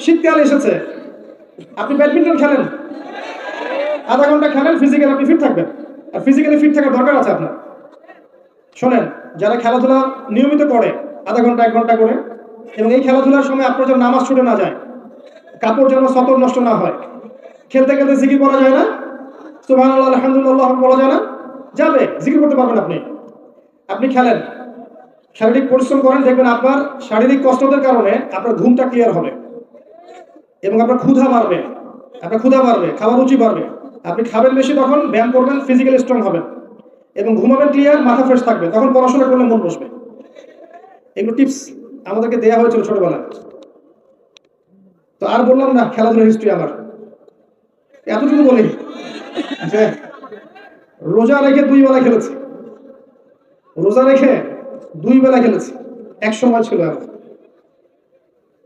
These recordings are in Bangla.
শীতকাল এসেছে, আপনি ব্যাডমিন্টন খেলেন, আধা ঘন্টা খেলেন, ফিজিক্যালি আপনি ফিট থাকবেন। আর ফিজিক্যালি ফিট থাকার দরকার আছে আপনার। শোনেন, যারা খেলাধুলা নিয়মিত করে আধা ঘন্টা 1 ঘন্টা করে, এবং এই খেলাধুলার সময় আপনার যেন নামাজ ছুটে না যায়, কাপড় যেন সতর নষ্ট না হয়, খেলতে খেলতে জিকির করা যায় না, সুবহানাল্লাহ আলহামদুলিল্লাহ বলা যায় না, যাবে জিকির করতে পারবেন আপনি। আপনি খেলেন, শারীরিক পরিশ্রম করেন, দেখবেন আপনার শারীরিক কষ্টদের কারণে আপনার ঘুমটা ক্লিয়ার হবে এবং আপনার ক্ষুধা বাড়বে, খাওয়ার রুচি বাড়বে। আপনি খাবেন বেশি, তখন ব্যায়াম করবেন, ফিজিক্যালি স্ট্রং হবেন এবং ঘুমাবেন ক্লিয়ার, মাথা ফ্রেশ থাকবে, তখন পড়াশোনা করলে মন বসবে। এগুলো টিপস আমাদেরকে দেয়া হয়েছিল ছোটবেলায়। তো আর বললাম না খেলাধুলার হিস্ট্রি আমার, এতটুকু বলি যে রোজা রেখে 2 বেলা খেলেছি, এক সময় ছিল আমার।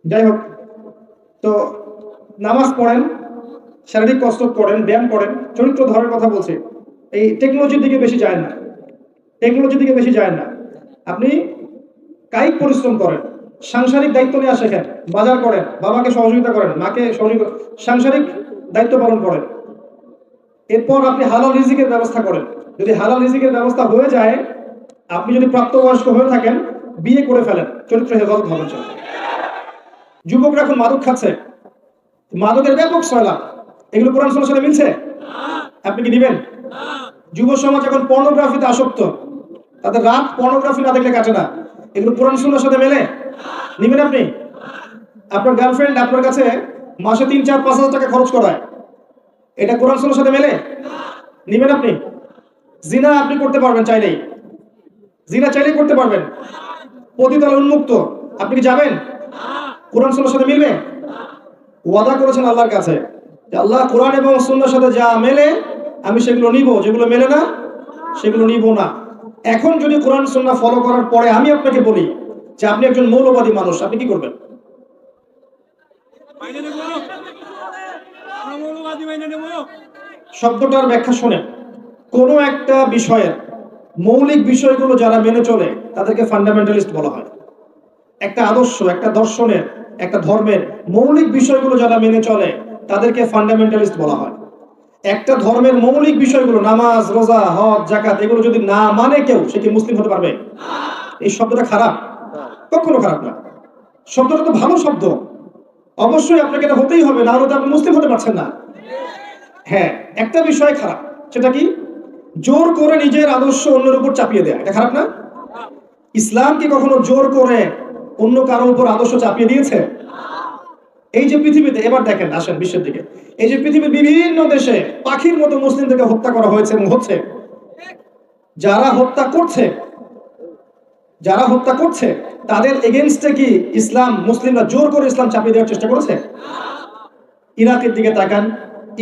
যাই হোক, তো নামাজ পড়েন, শারীরিক কসরত করেন, ব্যায়াম করেন, চরিত্র ধরার কথা বলছি। এই টেকনোলজির দিকে বেশি যায় না, আপনি কায়িক পরিশ্রম করেন, সাংসারিক দায়িত্ব নেওয়া শেখেন, বাজার করেন, বাবাকে সহযোগিতা করেন, মাকে সহযোগিতা, সাংসারিক দায়িত্ব পালন করেন। এরপর আপনি হালাল রিজিকের ব্যবস্থা করেন। যদি হালাল রিজিকের ব্যবস্থা হয়ে যায়, আপনি যদি প্রাপ্তবয়স্ক হয়ে থাকেন, বিয়ে করে ফেলেন, চরিত্র হেফাজত হবেন। যুবকরা এখন মাদক খাচ্ছে, মাদকের ব্যাপক সয়লাভ, এগুলো কোরআন সুন্নাহর সাথে মিলছে? আপনি কি দিবেন? যুব সমাজ এখন পর্নোগ্রাফিতে আসক্ত, তাদের রাত পর্নোগ্রাফি না দেখলে কাটে না, এগুলো কোরআন সুন্নাহর সাথে মেলে? নিবেন আপনি? আপনার গার্লফ্রেন্ড আপনার কাছে মাসে 3, 4, 5 হাজার টাকা খরচ করায়, এটা কোরআন সুন্নাহর সাথে মেলে? নিবেন আপনি? জিনা আপনি করতে পারবেন চাইলেই, করতে পারবেন, পতিতালয় উন্মুক্ত, আপনি কি যাবেন? কোরআন সুন্নাহর সাথে মিলবে? ওয়াদা করেছেন আল্লাহর কাছে যে আল্লাহ কোরআন এবং সুন্নাহর সাথে যা মেলে আমি সেগুলো নিব, যেগুলো মেলে না সেগুলো নিব না। এখন যদি কোরআন সুন্নাহ ফলো করার পরে আমি আপনাকে বলি যে আপনি একজন মৌলবাদী মানুষ, আপনি কি করবেন? শব্দটার ব্যাখ্যা শুনেন। কোন একটা বিষয়ের মৌলিক বিষয়গুলো যারা মেনে চলে তাদেরকে ফান্ডামেন্টালিস্ট বলা হয়। একটা আদর্শ, একটা দর্শনের, একটা ধর্মের মৌলিক বিষয়গুলো যারা মেনে চলে তাদেরকে ফান্ডামেন্টালিস্ট বলা হয়। একটা ধর্মের মৌলিক বিষয়গুলো, নামাজ, রোজা, হজ, যাকাত, এগুলো যদি না মানে কেউ, সে কি মুসলিম হতে পারবে? এই শব্দটা খারাপ? কখনো খারাপ না, শব্দটা তো ভালো শব্দ। অবশ্যই আপনাকে এটা হতেই হবে, না হলে তো আপনি মুসলিম হতে পারছেন না। হ্যাঁ, একটা বিষয় খারাপ, সেটা কি? জোর করে নিজের আদর্শ অন্যের উপর চাপিয়ে দেয়া, এটা খারাপ না? ইসলাম কি কখনো জোর করে অন্য কারো উপর আদর্শ চাপিয়ে দিয়েছে? এই যে পৃথিবীতে, এবার দেখেন, আসেন বিশ্বের দিকে, এই যে পৃথিবীর বিভিন্ন দেশে পাখির মতো মুসলিমদেরকে হত্যা করা হয়েছে এবং হচ্ছে, যারা হত্যা করছে তাদের এগেইনস্টে কি ইসলাম, মুসলিমরা জোর করে ইসলাম চাপিয়ে দেওয়ার চেষ্টা করেছে? ইরাকের দিকে তাকান,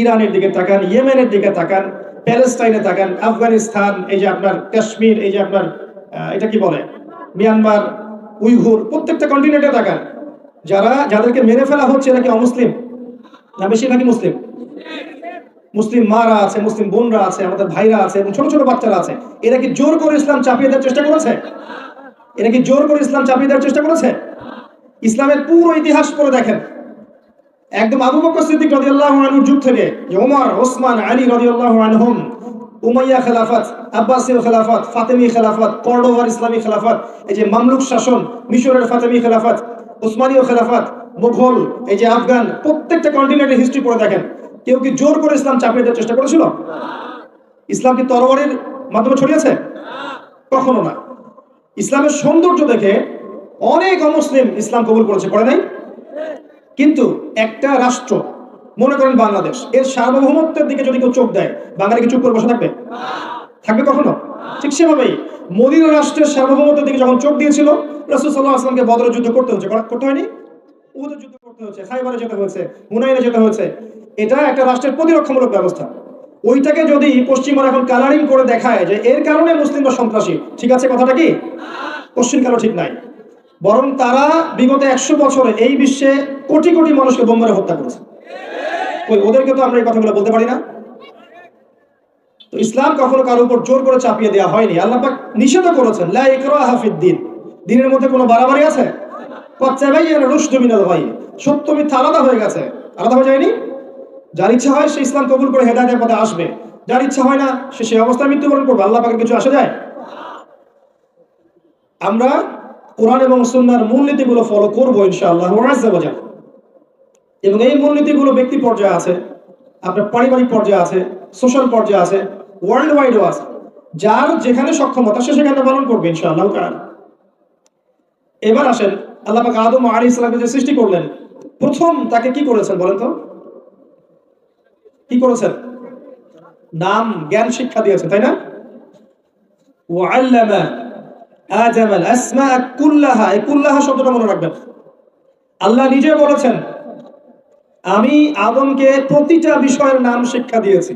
ইরানের দিকে তাকান, ইয়েমেনের দিকে তাকান, প্যালেস্টাইনে তাকান, আফগানিস্তান, এই যে আপনার কাশ্মীর, এই যে আপনার এটা কি বলে মিয়ানমার, উইঘুর, প্রত্যেকটা কন্টিনেন্টে তাকান, যাদেরকে মেরে ফেলা হচ্ছে এরা কি অমুসলিম না বেশিরভাগই মুসলিম? মুসলিম মারা আছে, মুসলিম বোনরা আছে, আমাদের ভাইরা আছে এবং ছোট ছোট বাচ্চারা আছে। এরা কি জোর করে ইসলাম চাপিয়ে দেওয়ার চেষ্টা করেছে? ইসলামের পুরো ইতিহাস পড়ে দেখেন, একদম আবু বকর সিদ্দিক রাদিয়াল্লাহু আনহুর যুগ থেকে যে ওমর, ওসমান, আলী রাদিয়াল্লাহু আনহুম, উমাইয়া খেলাফত, আব্বাসীয় খেলাফত, ফাতেমি খেলাফত, কর্ডোভার ইসলামী খেলাফত, এই যে মামলুক শাসন, মিশরের ফাতেমি খেলাফত, উসমানীয় খেলাফত, মুঘল, এই যে আফগান, প্রত্যেকটা কন্টিনেন্টের হিস্ট্রি পড়ে দেখেন, কেউ কি জোর করে ইসলাম চাপিয়ে দেওয়ার চেষ্টা করেছিল? ইসলাম কি তরবারির মাধ্যমে ছড়িয়েছে? কখনো না। ইসলামের সৌন্দর্য দেখে অনেক অমুসলিম ইসলাম কবুল করেছে, করে নাই? কিন্তু একটা রাষ্ট্র, মনে করেন বাংলাদেশ, এর সার্বভৌমত্বের দিকে যদি কেউ চোখ দেয়, বাঙালি কি চুপ করে বসে থাকবে? কখনো? ঠিক সেভাবেই মদিনা রাষ্ট্রের সার্বভৌমত্বের দিকে যখন চোখ দিয়েছিল, রাসূল সাল্লাল্লাহু আলাইহি ওয়াসাল্লামকে বদরের যুদ্ধ করতে হয়নি? উহুদের যুদ্ধ করতে হয়েছে, খাইবারে যেতে হয়েছে, হুনাইনে যেতে হয়েছে। এটা একটা রাষ্ট্রের প্রতিরক্ষামূলক ব্যবস্থা। ওইটাকে যদি পশ্চিমারা এখন কালারিং করে দেখায় যে এর কারণে মুসলিমরা সন্ত্রাসী, ঠিক আছে কথাটা কি? কোশ্চিন কালো ঠিক নাই। বরং তারা বিগত 100 বছরে এই বিশ্বে কোটি কোটি মানুষকে বোম মেরে হত্যা করেছে। ওদেরকে তো আমরা এই কথাগুলো বলতে পারি না। তো ইসলাম কখনো কারোর উপর জোর করে চাপিয়ে দেওয়া হয়নি। আল্লাহ পাক নিষেধ করেছেন, লা ইকরাহা ফিদ দ্বীন, দ্বীনের মধ্যে কোনো বাড়াবাড়ি আছে? ক্বাদ তাবায়্যানা রুশদু মিনাল গায়, সত্য মিথ্যা আলাদা হয়ে গেছে। আলাদা হয়ে যায়নি? যার ইচ্ছা হয় সে ইসলাম কবুল করে হেদায়েতের পথে আসবে, যার ইচ্ছা হয় না সে সেই অবস্থায় মৃত্যুবরণ করবে। আল্লাহ পাকের কিছু আসে যায়? আমরা কোরআন এবং সুন্নাহর মূলনীতিগুলো ফলো করবো ইনশাআল্লাহ আযজা ওয়া জাল। এবং এই মূলনীতিগুলো ব্যক্তি পর্যায়ে আছে, আপনার পারিবারিক পর্যায়ে আছে, সোশ্যাল পর্যায়ে আছে, ওয়ার্ল্ড ওয়াইডও আছে। যার যেখানে সক্ষমতা সে সেখানে পালন করবে ইনশাআল্লাহ তাআলা। এবার আসেন, আল্লাহ পাক আদম আলাইহিস সালামকে যে সৃষ্টি করলেন, প্রথম তাকে কি করেছেন বলেন তো? কি করেছেন? নাম জ্ঞান শিক্ষা দিয়েছেন, তাই না? ওয়া আল্লামা আদম আল আসমাআ কুল্লাহা, এই কুল্লাহা শব্দটা মনে রাখবেন। আল্লাহ নিজে বলেছেন আমি আদমকে প্রতিটা বিষয়ের নাম শিক্ষা দিয়েছি।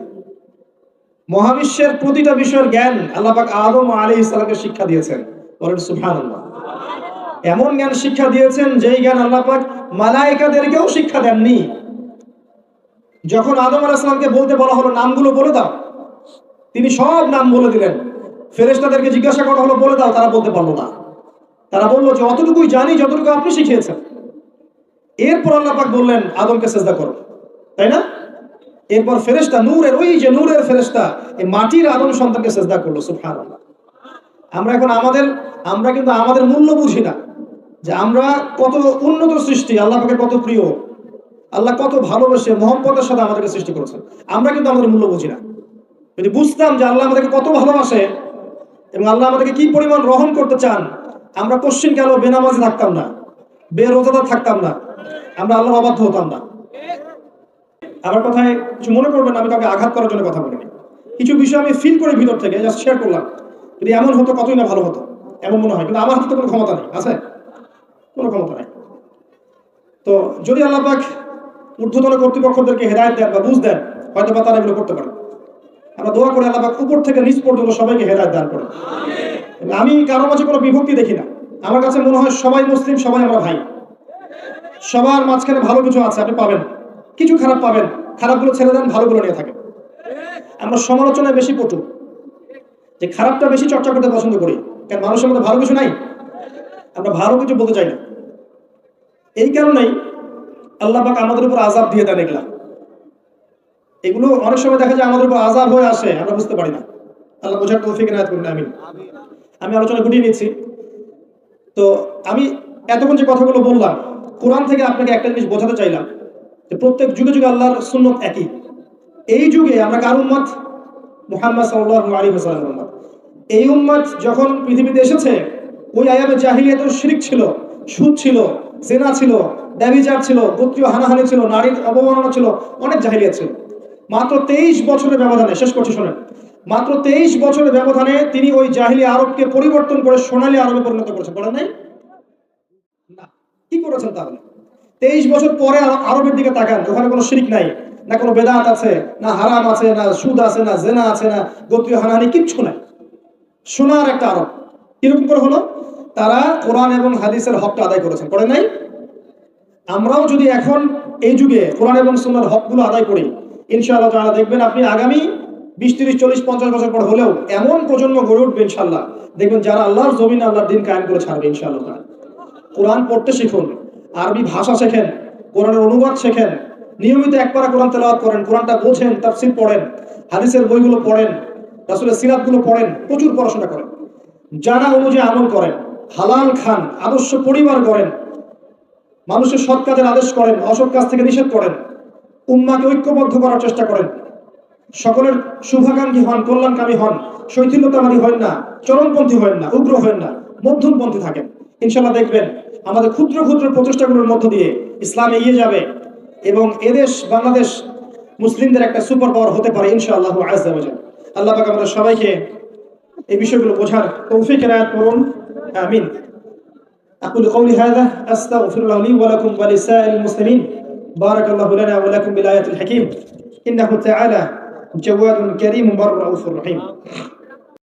মহাবিশ্বের প্রতিটা বিষয়ের জ্ঞান আল্লাহ পাক আদম আলাইহিস সালামকে শিক্ষা দিয়েছেন। বলেন সুবহানাল্লাহ। এমন জ্ঞান শিক্ষা দিয়েছেন যেই জ্ঞান আল্লাহ পাক মালায়েকাদেরকেও শিক্ষা দেননি। যখন আদম আলাইহিস সালামকে বলতে বলা হলো নামগুলো বলে দাও, তিনি সব নাম বলে দিলেন। ফেরেশতাদেরকে জিজ্ঞাসা করা হলো বলে দাও, তারা বলতে পারলো না। তারা বলল যে অতটুকুই জানি যতটুকু আপনি শিখিয়েছেন। এরপর আল্লাহ পাক বললেন আদমকে সিজদা করো, তাই না? এরপর ফেরেশতা নূরের, ওই যে নূরের ফেরেশতা এই মাটির আদম সন্তানকে সিজদা করলো। সুবহানাল্লাহ। আমরা কিন্তু আমাদের মূল্য বুঝি না, যে আমরা কত উন্নত সৃষ্টি, আল্লাহ পাকের কত প্রিয়, আল্লাহ কত ভালোবেসে মহব্বতের সাথে আমাদেরকে সৃষ্টি করেছেন। আমরা কিন্তু আমাদের মূল্য বুঝি না। যদি বুঝতাম যে আল্লাহ আমাদেরকে কত ভালোবাসে এবং আল্লাহ আমাদেরকে কি পরিমাণ রহম করতে চান, আমরা কোশ্চিন কালো বেনামাজি থাকতাম না, বেরোজাদার থাকতাম না, আমরা আল্লাহর অবাধ্য হতাম না। আমার কথায় কিছু মনে করবেন, আমি কাউকে আঘাত করার জন্য কথা বলিনি। কিছু বিষয় আমি ফিল করে ভিতর থেকে জাস্ট শেয়ার করলাম। যদি এমন হতো কতই না ভালো হতো, এমন মনে হয়। কিন্তু আমার হাতে কোনো ক্ষমতা নেই, আছে? কোনো ক্ষমতা নেই। তো যদি আল্লাহ পাক ঊর্ধ্বতন কর্তৃপক্ষদেরকে হেদায়েত দেন বা বুঝ দেন, হয়তো বা তারা এগুলো করতে পারে। আমরা দোয়া করে আল্লাহ পাক উপর থেকে নিচ পর্যন্ত সবাইকে হেদায়েত দান করেন। আমি কারো মাঝে কোনো বিভক্তি দেখি না। আমার কাছে মনে হয় সবাই মুসলিম, সবাই আমরা ভাই। সবার মাঝখানে ভালো কিছু আছে, আপনি পাবেন। কিছু খারাপ পাবেন, খারাপগুলো ছেড়ে দেন, ভালোগুলো নিয়ে থাকেন। আমরা সমালোচনায় বেশি পটু, যে খারাপটা বেশি চর্চা করতে পছন্দ করি। কারণ মানুষের মধ্যে ভালো কিছু নাই, আমরা ভালো কিছু বলতে চাই না। এই কারণেই আল্লাহ পাক আমাদের উপর আযাব দিয়ে দেন। এগুলো অনেক সময় দেখা যায় আমাদের উপর আযাব হয়ে আসে, আমরা বুঝতে পারি না। আল্লাহ বোঝার তৌফিক এনায়েত করুন, আমিন। আমি আলোচনা গুটিয়ে নিচ্ছি। তো আমি এতক্ষণ যে কথাগুলো বললাম, কোরআন থেকে আপনাকে একটা জিনিস বোঝাতে চাইলাম, যে প্রত্যেক যুগে যুগে আল্লাহর সুন্নত একই। এই যুগে আমরা কার উম্মত? মুহাম্মদ সাল্লাল্লাহু আলাইহি ওয়াসাল্লামের উম্মত। এই উম্মত যখন পৃথিবীতে এসেছে, ওই আয়ামে জাহিলিয়াতেও শিরক ছিল, সুদ ছিল, জিনা ছিল, ব্যভিচার ছিল, গোত্রীয় হানাহানি ছিল, নারীর অবমাননা ছিল, অনেক জাহিলিয়াত ছিল। মাত্র 23 বছরের ব্যবধানে, শেষ করছি শোনেন, মাত্র 23 বছরের ব্যবধানে তিনি ওই জাহিলি আরবকে পরিবর্তন করে সোনালী আরবে পরিণত করেছেন। বলেন নাই? না। কি করেছেন তাহলে? 23 বছর পরে আরবের দিকে তাকান, ওখানে কোনো শিরক নাই, না কোনো বেদাত আছে, না হারাম আছে, না সুদ আছে, না জেনা আছে, না গোত্রীয় হানাহানি, কিচ্ছু নাই। সোনার একটা আরব। কিরকম করে হলো? তারা কোরআন এবং হাদিসের হকটা আদায় করেছেন, করে নাই? আমরাও যদি এখন এই যুগে কোরআন এবং সুন্নাহর হকগুলো আদায় করি, ইনশাআল্লাহ তাআলা দেখবেন আপনি আগামী 20, 30, 40, 50 বছর পর হলেও এমন প্রজন্ম গড়ে উঠবে ইনশাআল্লাহ, দেখবেন যারা আল্লাহর জমিনে আল্লাহর দ্বীন কায়েম করে ছাড়বে ইনশাআল্লাহ তাআলা। কোরআন পড়তে শিখুন, আরবি ভাষা শেখেন, কোরআনের অনুবাদ শেখেন, নিয়মিত এক পারা কোরআন তেলাওয়াত করেন, কোরআনটা বোঝেন, তাফসীর পড়েন, হাদিসের বইগুলো পড়েন, রাসূলের সিরাতগুলো পড়েন, প্রচুর পড়াশোনা করেন, জানা অনুযায়ী আমল করেন, হালাল খান, আদর্শ পরিবার গড়েন, মানুষের সৎ কাজের আদেশ করেন, অসৎ কাজ থেকে নিষেধ করেন, উম্মাহকে ঐক্যবদ্ধ করার চেষ্টা করেন, সকলের শুভাকাঙ্ক্ষী হন, কল্যাণকামী হন, শৈথিল্যতাবাদী হন না, চরমপন্থী হন না, উগ্র হন না, মধ্যমপন্থী থাকেন। ইনশাআল্লাহ দেখবেন আমাদের ক্ষুদ্র ক্ষুদ্র প্রচেষ্টাগুলোর মধ্য দিয়ে ইসলাম এগিয়ে যাবে এবং এদেশ বাংলাদেশ মুসলিমদের একটা সুপার পাওয়ার হতে পারে ইনশাআল্লাহ আযজা ওয়া জাল। আল্লাহ পাক আমাদের সবাইকে এই বিষয়গুলো বোঝার তৌফিক এনায়েত করুন, আমিন। أقول قولي هذا أستغفر الله لي ولكم ولسائر المسلمين. بارك الله لنا ولكم بالآيات الحكيم إنه تعالى جواد كريم بر رؤوف رحيم.